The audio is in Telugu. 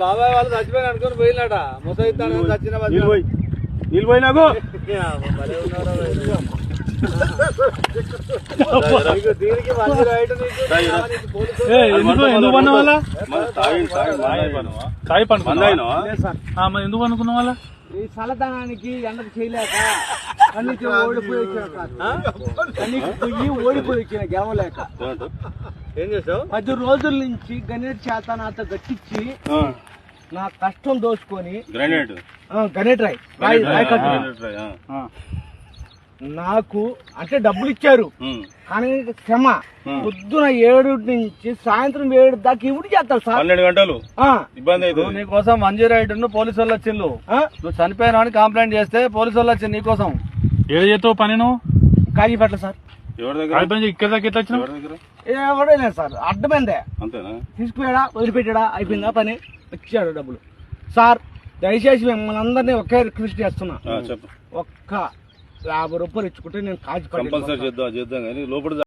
బాబాయ్ వాళ్ళు చచ్చిపోయిన అనుకుని పోయినాట ముసైతాను చచ్చిన నీళ్ళు పోయి నాకు దీనికి మంచి రైట్ ఎందుకు పన్న వాళ్ళ కాయ పండు ఎందుకు అనుకున్న వాళ్ళ ఈ చల్లదనానికి ఎండకు చేయలేక కన్నీకి ఓడిపోయి కన్నీకి పొయ్యి ఓడిపోయి వచ్చిన గెలవలేక ఏం చేసావు 10 రోజుల నుంచి గణేట్ చేత నాతో గట్టించి నా కష్టం దోచుకొని గణేట్ రాయ్ నాకు అంటే డబ్బులు ఇచ్చారు కానీ క్షమ పొద్దున 7 నుంచి సాయంత్రం 7 దాకా ఇవి చేస్తారు సార్ 12 గంటలు ఇబ్బంది అవుతుంది నీకోసం 108 పోలీసు వాళ్ళు వచ్చిండు నువ్వు చనిపోయినా అని కంప్లైంట్ చేస్తే పోలీసు వాళ్ళు వచ్చింది నీకోసం ఏడు చేస్తావు పని నువ్వు కాజీపేటలో సార్ ఎవరి దగ్గర ఇక్కడ దాకా ఎట్లా వచ్చినావు ఎవడే లేదు సార్ అడ్డమైందే అంతేనా తీసుకుపోయాడా వదిలిపెట్టాడా అయిపోయిందా పని వచ్చాడు డబ్బులు సార్ దయచేసి మిమ్మల్ని అందరినీ ఒకే రిక్వెస్ట్ చేస్తున్నా చెప్పు ఒక్క 50 రూపాయలు ఇచ్చుకుంటే నేను కాజీ కంపల్సరీ చేద్దాం కానీ లోపల